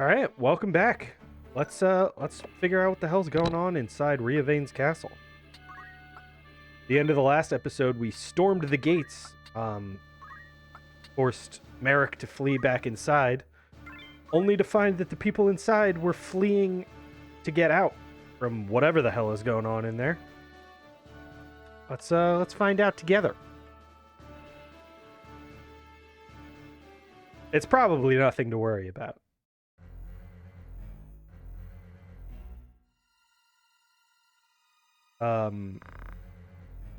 All right, welcome back. Let's figure out what the hell's going on inside Riovanes Castle. The end of the last episode, we stormed the gates, forced Merrick to flee back inside, only to find that the people inside were fleeing to get out from whatever the hell is going on in there. Let's find out together. It's probably nothing to worry about.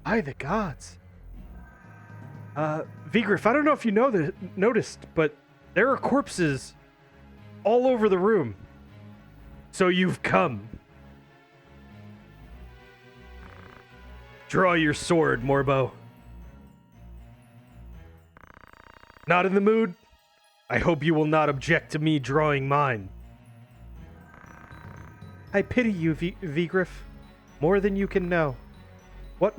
By the gods. Vigriff, I don't know if you noticed, but there are corpses all over the room. So you've come. Draw your sword, Morbo. Not in the mood? I hope you will not object to me drawing mine. I pity you, Vigriff, more than you can know. What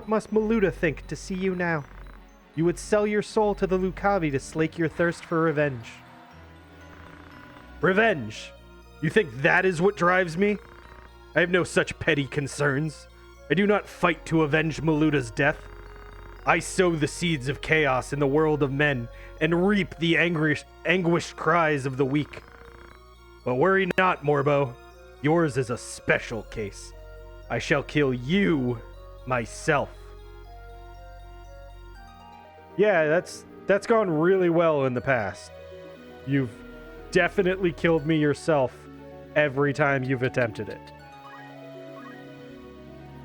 must Maluda think to see you now? You would sell your soul to the Lucavi to slake your thirst for revenge. Revenge? You think that is what drives me? I have no such petty concerns. I do not fight to avenge Maluda's death. I sow the seeds of chaos in the world of men and reap the anguished cries of the weak. But worry not, Morbo. Yours is a special case. I shall kill you myself. Yeah, that's gone really well in the past. You've definitely killed me yourself every time you've attempted it.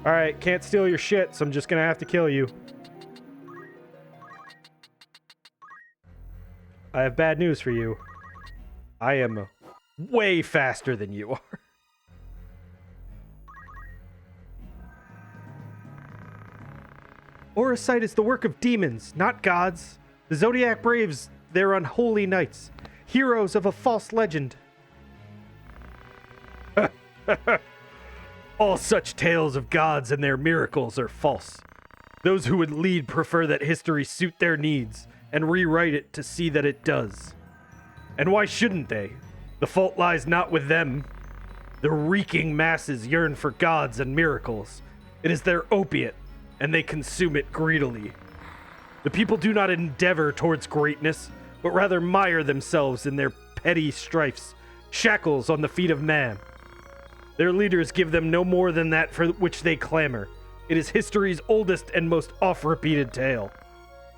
Alright, can't steal your shit, so I'm just gonna have to kill you. I have bad news for you. I am way faster than you are. Oracite is the work of demons, not gods. The Zodiac Braves, they're unholy knights, heroes of a false legend. All such tales of gods and their miracles are false. Those who would lead prefer that history suit their needs and rewrite it to see that it does. And why shouldn't they? The fault lies not with them. The reeking masses yearn for gods and miracles. It is their opiate, and they consume it greedily. The people do not endeavor towards greatness, but rather mire themselves in their petty strifes, shackles on the feet of man. Their leaders give them no more than that for which they clamor. It is history's oldest and most oft-repeated tale.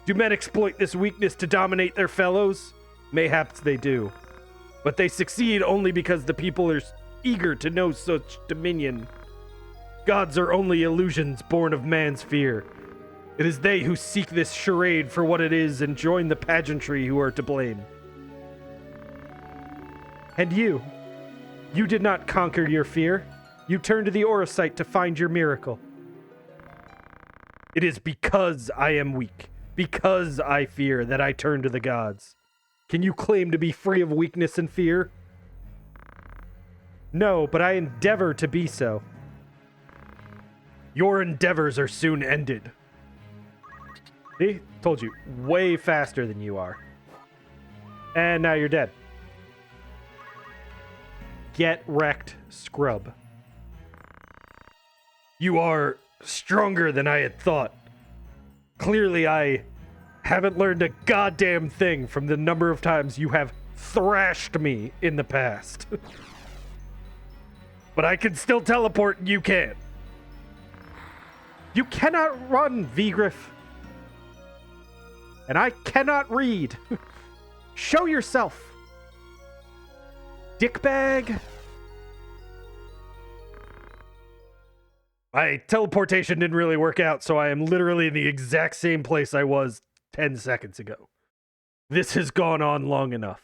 Do men exploit this weakness to dominate their fellows? Mayhaps they do. But they succeed only because the people are eager to know such dominion. Gods are only illusions born of man's fear. It is they who seek this charade for what it is and join the pageantry who are to blame. And you did not conquer your fear. You turned to the Oracite to find your miracle. It is because I am weak, because I fear, that I turn to the gods. Can you claim to be free of weakness and fear? No, but I endeavor to be so. Your endeavors are soon ended. See? Told you, way faster than you are. And now you're dead. Get wrecked, scrub. You are stronger than I had thought. Clearly, I haven't learned a goddamn thing from the number of times you have thrashed me in the past. But I can still teleport and you can't. You cannot run, Vigriff. And I cannot read. Show yourself. Dickbag. My teleportation didn't really work out, so I am literally in the exact same place I was 10 seconds ago. This has gone on long enough.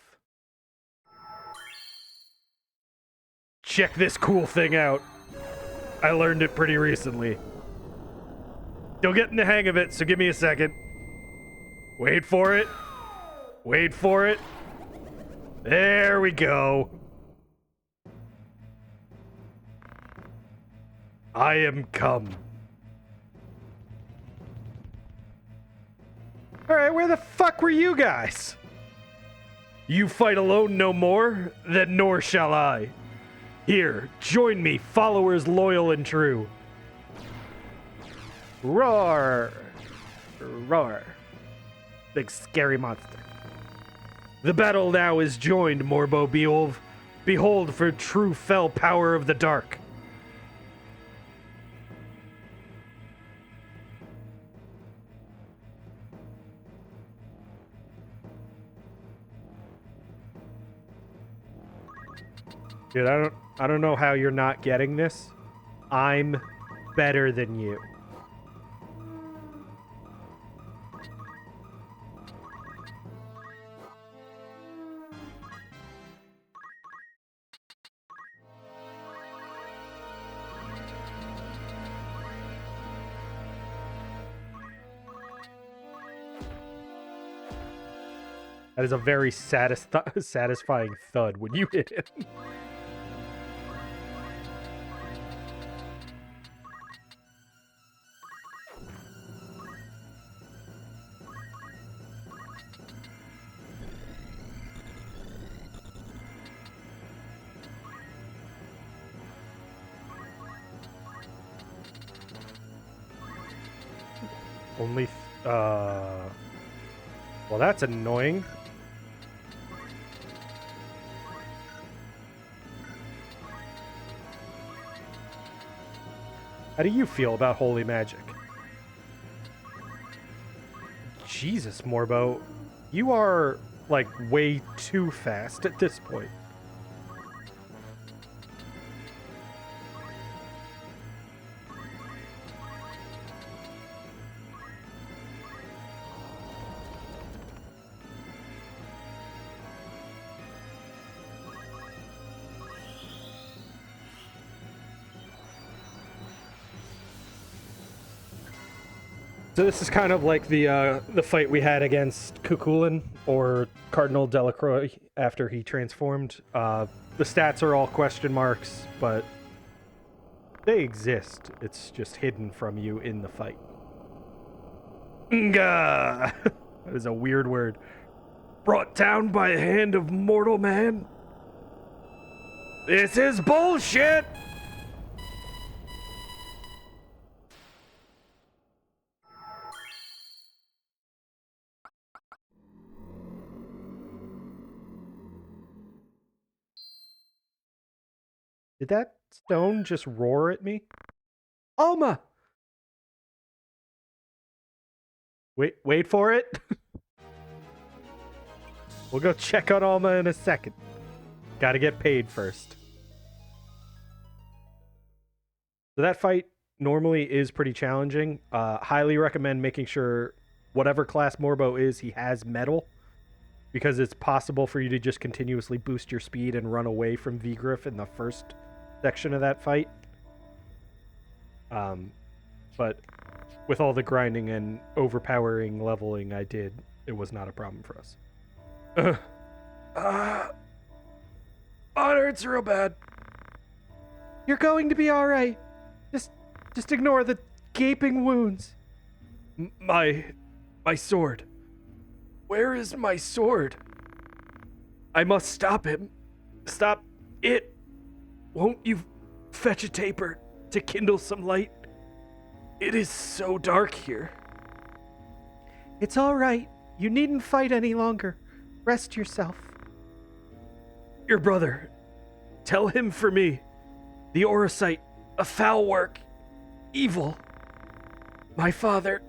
Check this cool thing out. I learned it pretty recently. Still getting the hang of it, so give me a second. Wait for it. Wait for it. There we go. I am come. Alright, where the fuck were you guys? You fight alone no more, then nor shall I. Here, join me, followers loyal and true. Roar! Roar. Big scary monster. The battle now is joined, Morbo. Behold for true fell power of the dark. Dude, I don't know how you're not getting this. I'm better than you. That is a very satisfying thud when you hit it. Only, well, that's annoying. How do you feel about holy magic? Jesus, Morbo. You are, like, way too fast at this point. So this is kind of like the fight we had against Cuchulainn or Cardinal Delacroix after he transformed. The stats are all question marks, but they exist. It's just hidden from you in the fight. Nga! That is a weird word. Brought down by the hand of mortal man? This is bullshit! Did that stone just roar at me? Alma! Wait for it. We'll go check on Alma in a second. Gotta get paid first. So that fight normally is pretty challenging. Highly recommend making sure whatever class Morbo is, he has metal. Because it's possible for you to just continuously boost your speed and run away from Vigriff in the first section of that fight. But with all the grinding and overpowering leveling I did, it was not a problem for us. Oh, it hurts real bad. You're going to be all right. Just ignore the gaping wounds. My sword. Where is my sword? I must stop him. Stop it. Won't you fetch a taper to kindle some light? It is so dark here. It's all right. You needn't fight any longer. Rest yourself. Your brother. Tell him for me. The Orosite, a foul work. Evil. My father.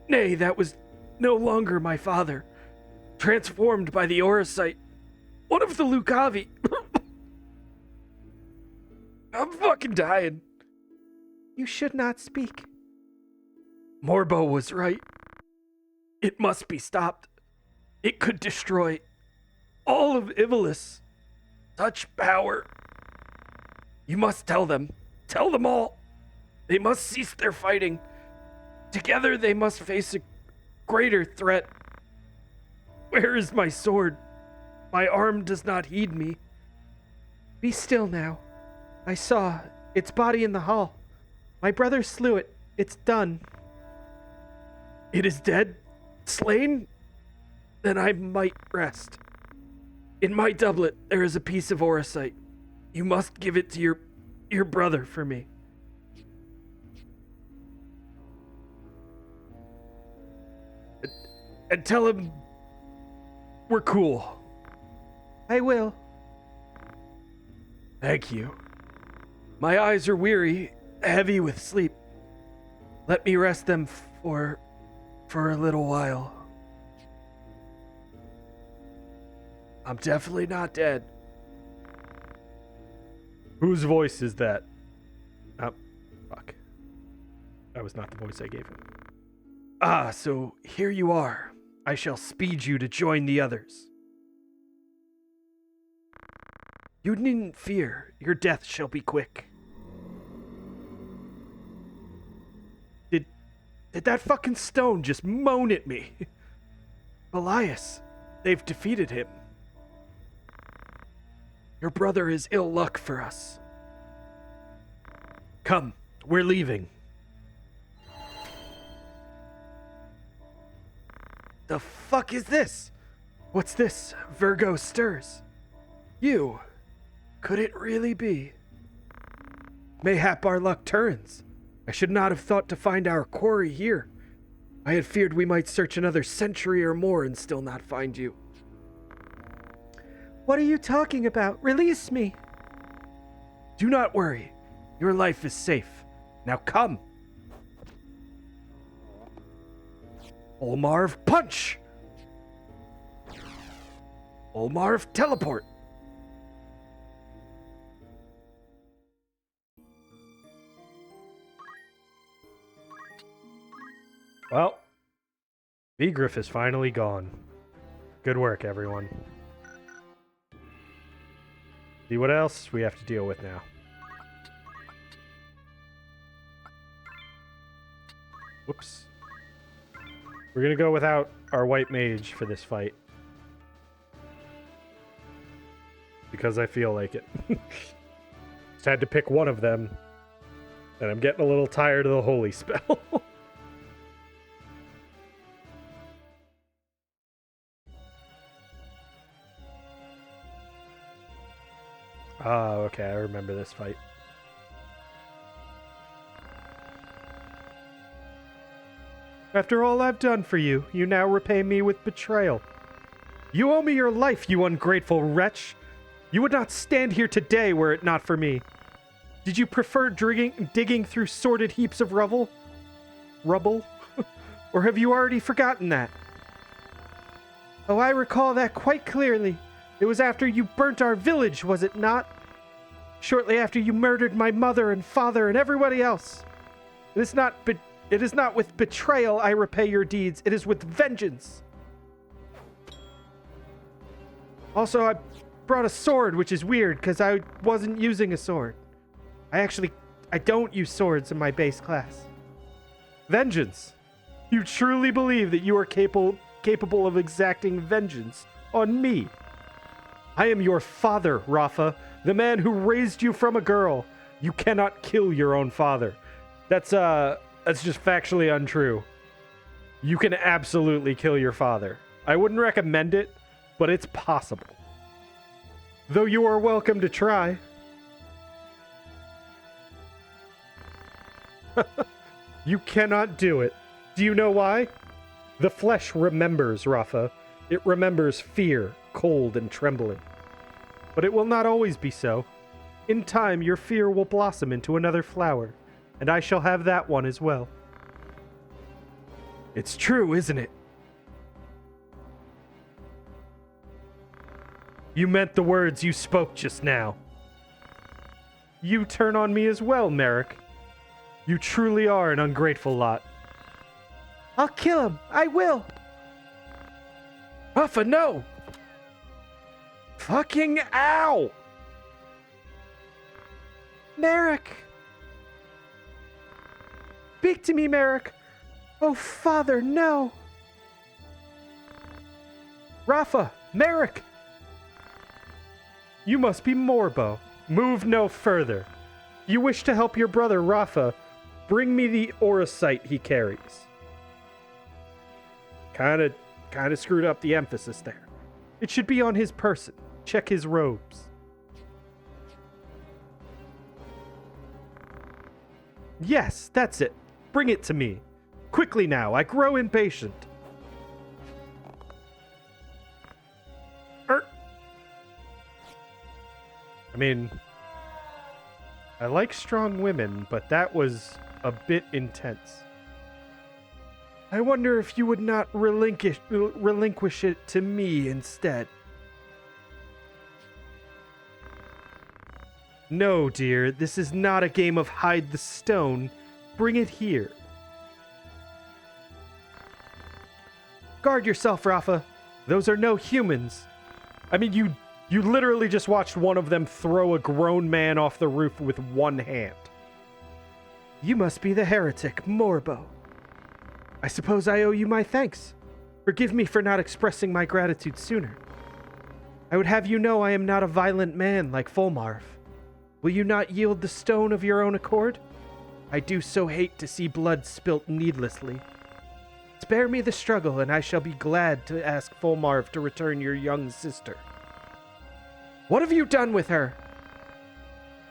Nay, that was no longer my father. Transformed by the Orosite. One of the Lucavi. I'm fucking dying. You should not speak. Morbo was right. It must be stopped. It could destroy all of Ivalice. Such power. You must tell them. Tell them all. They must cease their fighting. Together they must face a greater threat. Where is my sword? My arm does not heed me. Be still now. I saw its body in the hall. My brother slew it. It's done. It is dead? Slain? Then I might rest. In my doublet, there is a piece of orosite. You must give it to your brother for me. And tell him we're cool. I will. Thank you. My eyes are weary, heavy with sleep. Let me rest them for a little while. I'm definitely not dead. Whose voice is that? Oh, fuck. That was not the voice I gave him. Ah, so here you are. I shall speed you to join the others. You needn't fear. Your death shall be quick. Did that fucking stone just moan at me? Ivalice, they've defeated him. Your brother is ill luck for us. Come, we're leaving. The fuck is this? What's this? Virgo stirs. You. Could it really be? Mayhap our luck turns. I should not have thought to find our quarry here. I had feared we might search another century or more and still not find you. What are you talking about? Release me. Do not worry. Your life is safe. Now come. Olmarv, punch! Olmarv, teleport! Well, Vigriff is finally gone. Good work, everyone. See what else we have to deal with now. Whoops. We're gonna go without our white mage for this fight. Because I feel like it. Just had to pick one of them. And I'm getting a little tired of the holy spell. Oh, okay, I remember this fight. After all I've done for you, you now repay me with betrayal. You owe me your life, you ungrateful wretch. You would not stand here today were it not for me. Did you prefer digging through sordid heaps of rubble? Or have you already forgotten that? Oh, I recall that quite clearly. It was after you burnt our village, was it not? Shortly after you murdered my mother and father and everybody else. It is not with betrayal I repay your deeds. It is with vengeance. Also, I brought a sword, which is weird because I wasn't using a sword. I don't use swords in my base class. Vengeance. You truly believe that you are capable of exacting vengeance on me. I am your father, Rafa, the man who raised you from a girl. You cannot kill your own father. That's just factually untrue. You can absolutely kill your father. I wouldn't recommend it, but it's possible. Though you are welcome to try. You cannot do it. Do you know why? The flesh remembers, Rafa. It remembers fear, cold, and trembling. But it will not always be so. In time, your fear will blossom into another flower, and I shall have that one as well. It's true, isn't it? You meant the words you spoke just now. You turn on me as well, Merrick. You truly are an ungrateful lot. I'll kill him. I will. Rafa, no! Fucking ow! Merrick! Speak to me, Merrick! Oh, father, no! Rafa! Merrick! You must be Morbo. Move no further. You wish to help your brother, Rafa. Bring me the orosite he carries. Kinda screwed up the emphasis there. It should be on his person. Check his robes. Yes, that's it. Bring it to me. Quickly now, I grow impatient. I mean, I like strong women, but that was a bit intense. I wonder if you would not relinquish it to me instead. No, dear, this is not a game of hide the stone. Bring it here. Guard yourself, Rafa. Those are no humans. I mean, you literally just watched one of them throw a grown man off the roof with one hand. You must be the heretic, Morbo. I suppose I owe you my thanks. Forgive me for not expressing my gratitude sooner. I would have you know I am not a violent man like Fulmarv. Will you not yield the stone of your own accord? I do so hate to see blood spilt needlessly. Spare me the struggle, and I shall be glad to ask Fulmarv to return your young sister. What have you done with her?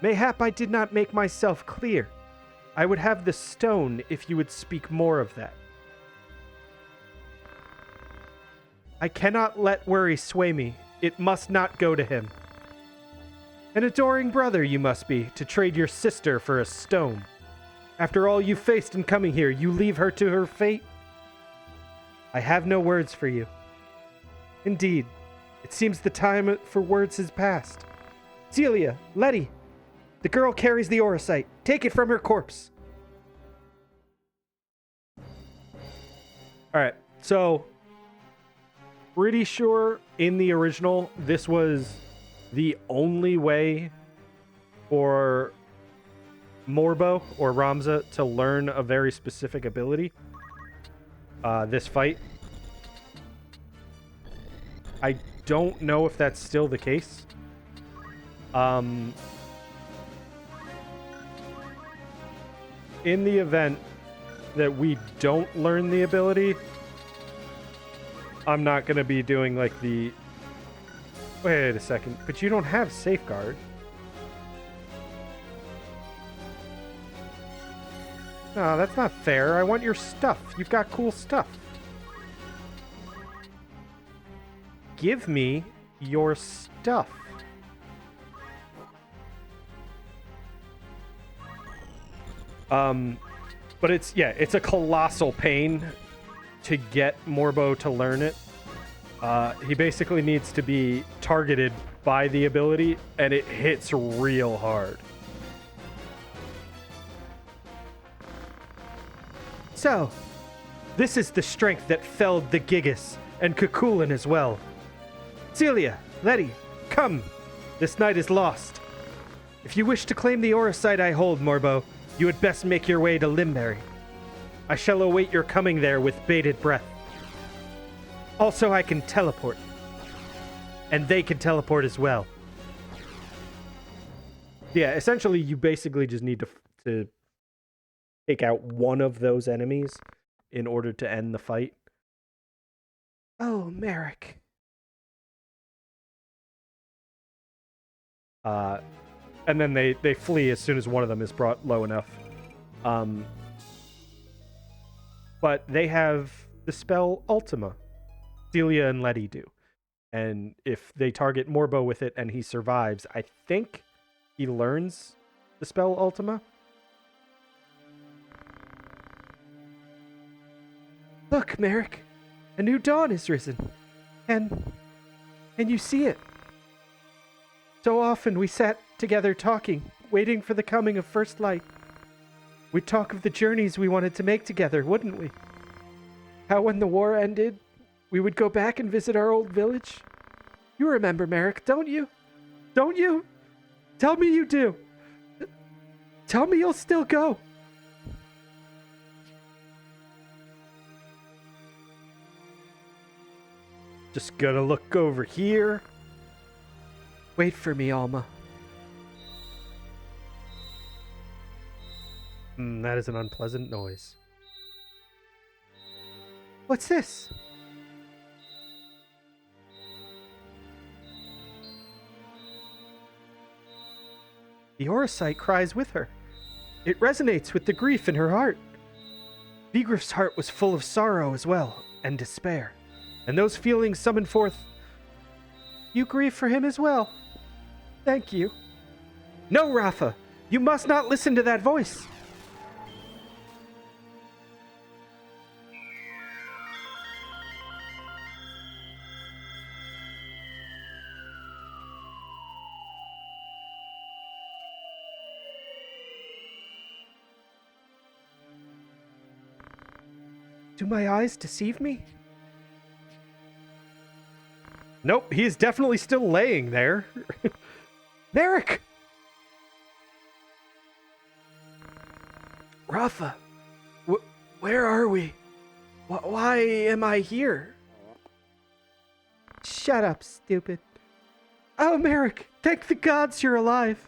Mayhap I did not make myself clear. I would have the stone if you would speak more of that. I cannot let worry sway me. It must not go to him. An adoring brother you must be, to trade your sister for a stone. After all you faced in coming here, you leave her to her fate? I have no words for you. Indeed, it seems the time for words has passed. Celia, Letty, the girl carries the orosite. Take it from her corpse. All right, so pretty sure in the original this was the only way for Morbo or Ramza to learn a very specific ability. This fight. I don't know if that's still the case. In the event that we don't learn the ability, I'm not going to be doing like the... Wait a second, but you don't have safeguard. No, that's not fair. I want your stuff. You've got cool stuff. Give me your stuff. But it's a colossal pain to get Morbo to learn it. He basically needs to be targeted by the ability, and it hits real hard. So, this is the strength that felled the Gigas, and Kukulin as well. Celia, Letty, come. This night is lost. If you wish to claim the orosite I hold, Morbo, you had best make your way to Limberry. I shall await your coming there with bated breath. Also, I can teleport. And they can teleport as well. Yeah, essentially, you basically just need to take out one of those enemies in order to end the fight. Oh, Merrick. And then they flee as soon as one of them is brought low enough. But they have the spell Ultima. Celia and Letty do. And if they target Morbo with it and he survives, I think he learns the spell Ultima. Look, Merrick, a new dawn has risen. And you see it. So often we sat together talking, waiting for the coming of first light. We'd talk of the journeys we wanted to make together, wouldn't we? How when the war ended, we would go back and visit our old village. You remember, Merrick, don't you? Don't you? Tell me you do. Tell me you'll still go. Just gonna look over here. Wait for me, Alma. That is an unpleasant noise. What's this? The Orosite cries with her. It resonates with the grief in her heart. Vigriff's heart was full of sorrow as well, and despair. And those feelings summoned forth... You grieve for him as well. Thank you. No, Rafa! You must not listen to that voice! Do my eyes deceive me? Nope, he is definitely still laying there. Merrick! Rafa, where are we? Why am I here? Shut up, stupid. Oh, Merrick, thank the gods you're alive.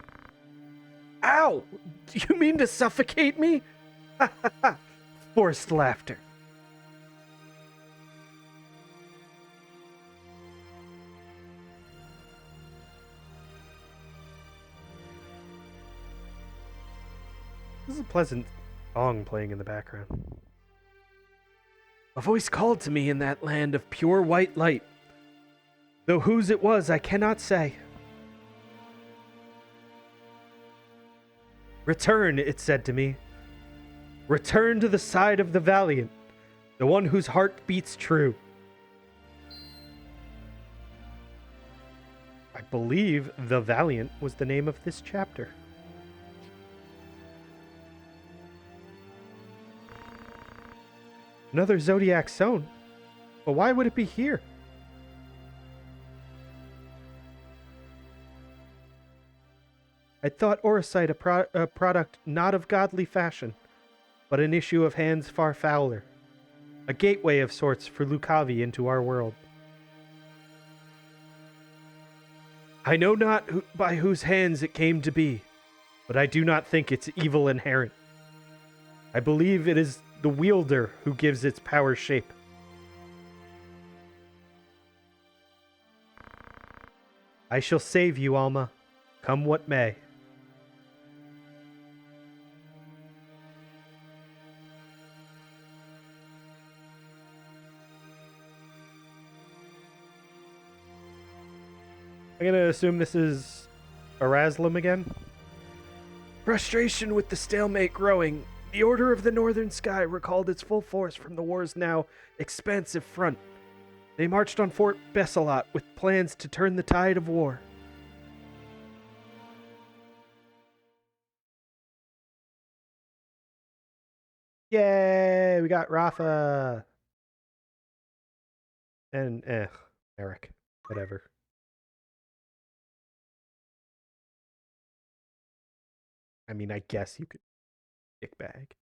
Ow! Do you mean to suffocate me? Forced laughter. This is a pleasant song playing in the background. A voice called to me in that land of pure white light. Though whose it was, I cannot say. Return, it said to me. Return to the side of the valiant, the one whose heart beats true. I believe the Valiant was the name of this chapter. Another Zodiac Zone? But why would it be here? I thought Orosite a product not of godly fashion, but an issue of hands far fouler. A gateway of sorts for Lucavi into our world. I know not by whose hands it came to be, but I do not think its evil inherent. I believe it is the wielder who gives its power shape. I shall save you, Alma, come what may. I'm going to assume this is Eraslim again. Frustration with the stalemate growing, the Order of the Northern Sky recalled its full force from the war's now expansive front. They marched on Fort Bessalot with plans to turn the tide of war. Yay, we got Rafa. And, Eric, whatever. I mean, I guess you could kick bag.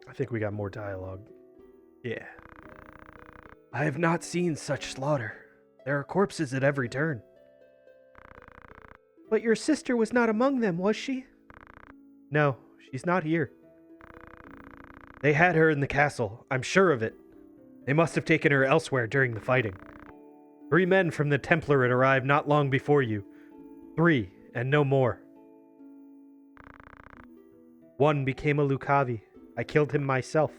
I think we got more dialogue. Yeah. I have not seen such slaughter. There are corpses at every turn. But your sister was not among them, was she? No, she's not here. They had her in the castle, I'm sure of it. They must have taken her elsewhere during the fighting. 3 men from the Template arrived not long before you. 3, and no more. 1 became a Lucavi. I killed him myself.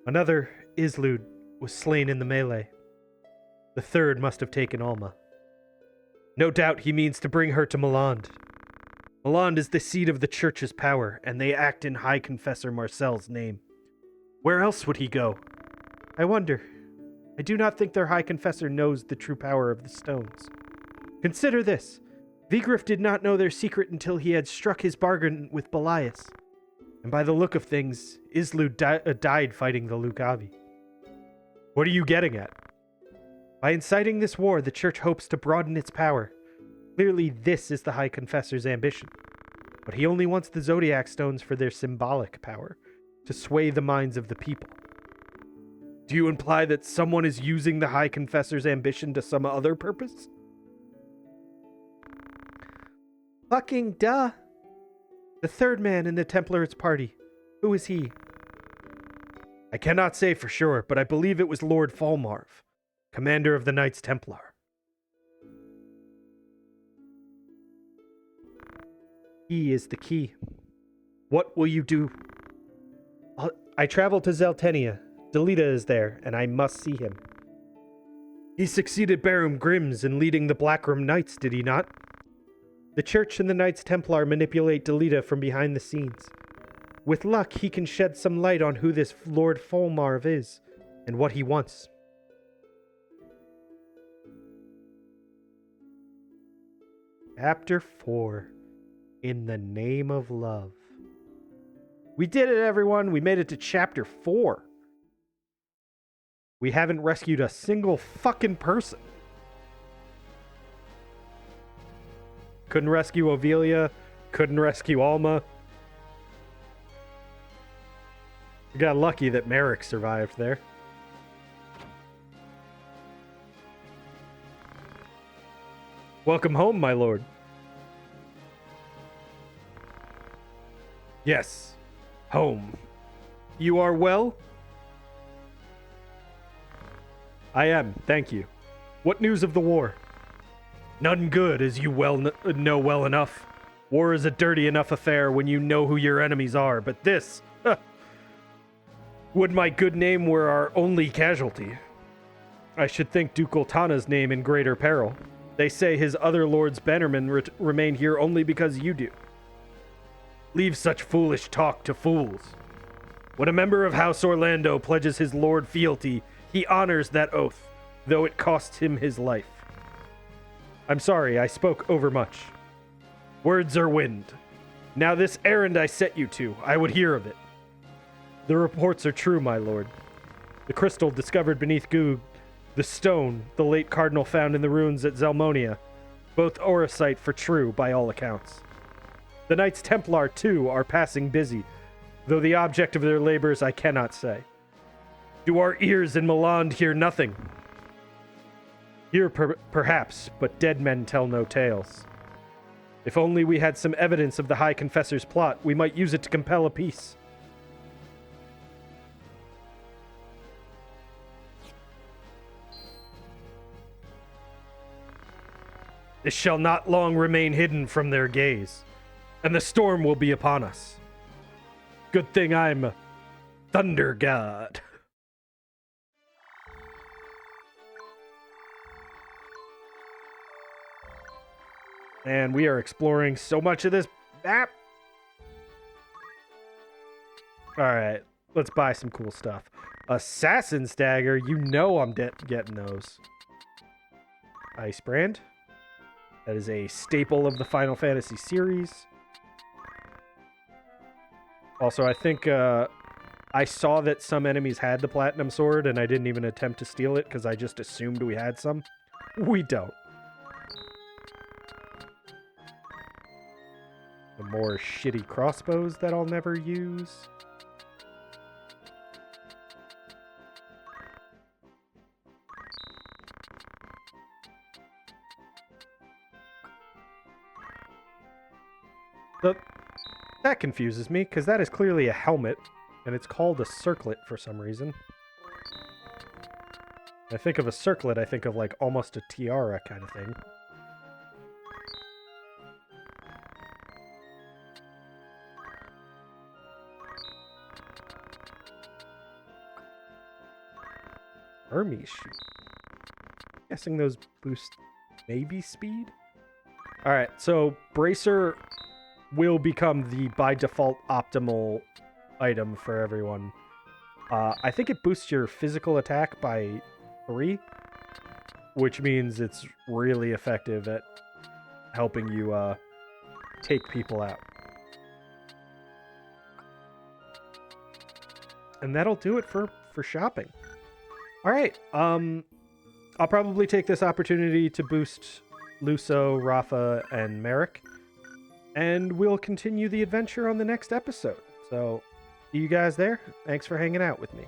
Another, Islud, was slain in the melee. The 3rd must have taken Alma. No doubt he means to bring her to Milan. Milan is the seat of the Church's power, and they act in High Confessor Marcel's name. Where else would he go? I wonder. I do not think their High Confessor knows the true power of the stones. Consider this. Vigriff did not know their secret until he had struck his bargain with Belias. And by the look of things, Islud died fighting the Lucavi. What are you getting at? By inciting this war, the Church hopes to broaden its power. Clearly, this is the High Confessor's ambition. But he only wants the Zodiac Stones for their symbolic power, to sway the minds of the people. Do you imply that someone is using the High Confessor's ambition to some other purpose? Fucking duh. The 3rd man in the Template's party. Who is he? I cannot say for sure, but I believe it was Lord Falmarv. commander of the Knights Templar. He is the key. What will you do? I travel to Zeltenia. Delita is there, and I must see him. He succeeded Barum Grimms in leading the Blackroom Knights, did he not? The Church and the Knights Templar manipulate Delita from behind the scenes. With luck, he can shed some light on who this Lord Folmarv is, and what he wants. Chapter 4. In the Name of Love. We did it, everyone! We made it to Chapter 4. We haven't rescued a single fucking person. Couldn't rescue Ovelia. Couldn't rescue Alma. We got lucky that Merrick survived there. Welcome home, my lord. Yes, home. You are well? I am, thank you. What news of the war? None good, as you know well enough. War is a dirty enough affair when you know who your enemies are, but this... Would my good name were our only casualty. I should think Duke Ultana's name in greater peril. They say his other lords bannermen remain here only because you do. Leave such foolish talk to fools. When a member of House Orlando pledges his lord fealty, he honors that oath, though it costs him his life. I'm sorry, I spoke overmuch. Words are wind. Now this errand I set you to, I would hear of it. The reports are true, my lord. The crystal discovered beneath Goog, the stone the late cardinal found in the ruins at Zelmonia, both Oricite for true by all accounts. The Knights Templar, too, are passing busy, though the object of their labors I cannot say. Do our ears in Milan hear nothing? Here perhaps, but dead men tell no tales. If only we had some evidence of the High Confessor's plot, we might use it to compel a peace. This shall not long remain hidden from their gaze, and the storm will be upon us. Good thing I'm a thunder god. And we are exploring so much of this map. Alright, let's buy some cool stuff. Assassin's Dagger, you know I'm getting those. Ice Brand. That is a staple of the Final Fantasy series. Also, I think I saw that some enemies had the Platinum Sword, and I didn't even attempt to steal it because I just assumed we had some. We don't. The more shitty crossbows that I'll never use. That confuses me, because that is clearly a helmet, and it's called a circlet for some reason. I think of a circlet, I think of like almost a tiara kind of thing. Hermes shoot. Guessing those boost maybe speed? Alright, so Bracer will become the by default optimal item for everyone. I think it boosts your physical attack by 3, which means it's really effective at helping you take people out. And that'll do it for shopping. All right, I'll probably take this opportunity to boost Luso, Rafa, and Merrick, and we'll continue the adventure on the next episode. So, see you guys there. Thanks for hanging out with me.